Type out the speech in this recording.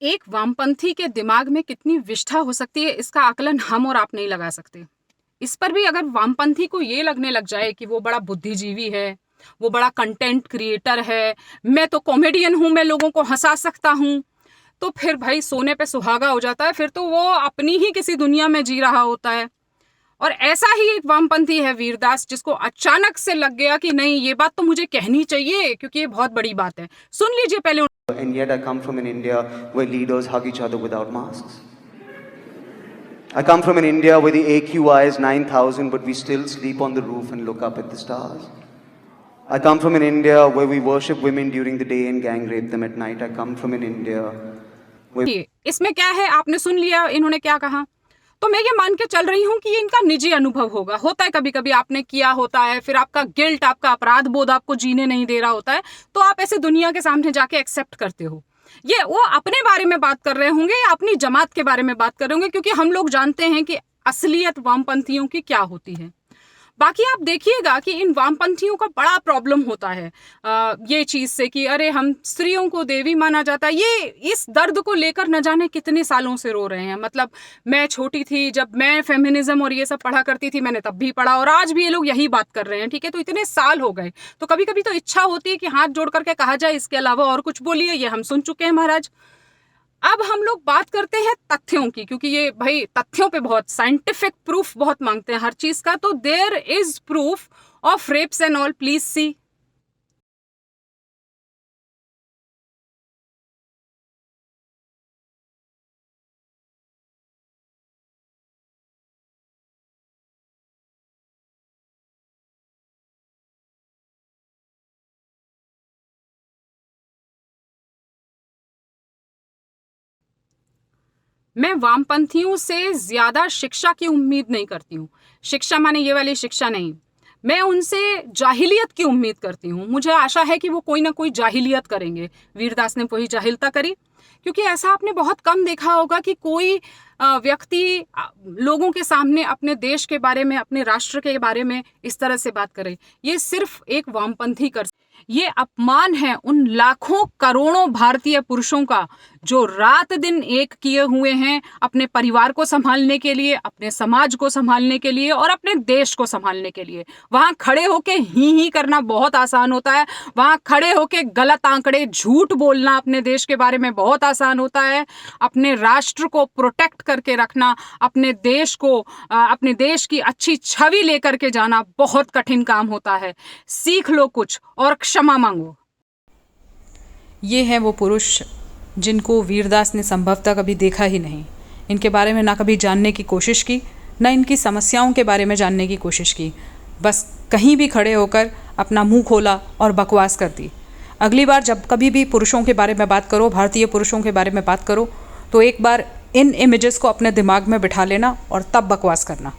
एक वामपंथी के दिमाग में कितनी विष्ठा हो सकती है, इसका आकलन हम और आप नहीं लगा सकते। इस पर भी अगर वामपंथी को ये लगने लग जाए कि वो बड़ा बुद्धिजीवी है, वो बड़ा कंटेंट क्रिएटर है, मैं तो कॉमेडियन हूँ, मैं लोगों को हंसा सकता हूँ, तो फिर भाई सोने पे सुहागा हो जाता है। फिर तो वो अपनी ही किसी दुनिया में जी रहा होता है। और ऐसा ही एक वामपंथी है वीरदास, जिसको अचानक से लग गया कि नहीं, ये बात तो मुझे कहनी चाहिए क्योंकि ये बहुत बड़ी बात है। सुन लीजिए पहले। And yet I come from an India where leaders hug each other without masks. I come from an India where the AQI is 9,000 but we still sleep on the roof and look up at the stars. I come from an India where we worship women during the day and gang rape them at night. I come from an India where... इसमें क्या है, आपने सुन लिया इन्होंने क्या कहा। तो मैं ये मान के चल रही हूँ कि ये इनका निजी अनुभव होगा। होता है कभी कभी आपने किया होता है, फिर आपका गिल्ट, आपका अपराध बोध आपको जीने नहीं दे रहा होता है, तो आप ऐसे दुनिया के सामने जाके एक्सेप्ट करते हो। ये वो अपने बारे में बात कर रहे होंगे या अपनी जमात के बारे में बात कर रहे होंगे, क्योंकि हम लोग जानते हैं कि असलियत वामपंथियों की क्या होती है। बाकी आप देखिएगा कि इन वामपंथियों का बड़ा प्रॉब्लम होता है ये चीज़ से कि अरे हम स्त्रियों को देवी माना जाता है। ये इस दर्द को लेकर न जाने कितने सालों से रो रहे हैं। मतलब मैं छोटी थी, जब मैं फेमिनिज्म और ये सब पढ़ा करती थी, मैंने तब भी पढ़ा, और आज भी ये लोग यही बात कर रहे हैं। ठीक है, तो इतने साल हो गए, तो कभी कभी तो इच्छा होती है कि हाथ जोड़ करके कहा जाए इसके अलावा और कुछ बोलिए, ये हम सुन चुके हैं महाराज। अब हम लोग बात करते हैं तथ्यों की, क्योंकि ये भाई तथ्यों पे बहुत साइंटिफिक प्रूफ बहुत मांगते हैं हर चीज का। तो there is proof of rapes and all, please see. मैं वामपंथियों से ज्यादा शिक्षा की उम्मीद नहीं करती हूँ। शिक्षा माने ये वाली शिक्षा नहीं, मैं उनसे जाहिलियत की उम्मीद करती हूँ। मुझे आशा है कि वो कोई ना कोई जाहिलियत करेंगे। वीरदास ने वही जाहिलता करी, क्योंकि ऐसा आपने बहुत कम देखा होगा कि कोई व्यक्ति लोगों के सामने अपने देश के बारे में, अपने राष्ट्र के बारे में इस तरह से बात करे। ये सिर्फ एक वामपंथी कर। ये अपमान है उन लाखों करोड़ों भारतीय पुरुषों का जो रात दिन एक किए हुए हैं अपने परिवार को संभालने के लिए, अपने समाज को संभालने के लिए और अपने देश को संभालने के लिए। वहां खड़े होके ही करना बहुत आसान होता है, वहां खड़े होके गलत आंकड़े, झूठ बोलना अपने देश के बारे में बहुत आसान होता है। अपने राष्ट्र को प्रोटेक्ट करके रखना, अपने देश को, अपने देश की अच्छी छवि लेकर के जाना बहुत कठिन काम होता है। सीख लो कुछ और क्षमा मांगो। ये हैं वो पुरुष जिनको वीरदास ने संभवतः कभी देखा ही नहीं। इनके बारे में ना कभी जानने की कोशिश की, ना इनकी समस्याओं के बारे में जानने की कोशिश की। बस कहीं भी खड़े होकर अपना मुंह खोला और बकवास कर दी। अगली बार जब कभी भी पुरुषों के बारे में बात करो, भारतीय पुरुषों के बारे में बात करो, तो एक बार इन इमेजेस को अपने दिमाग में बिठा लेना और तब बकवास करना।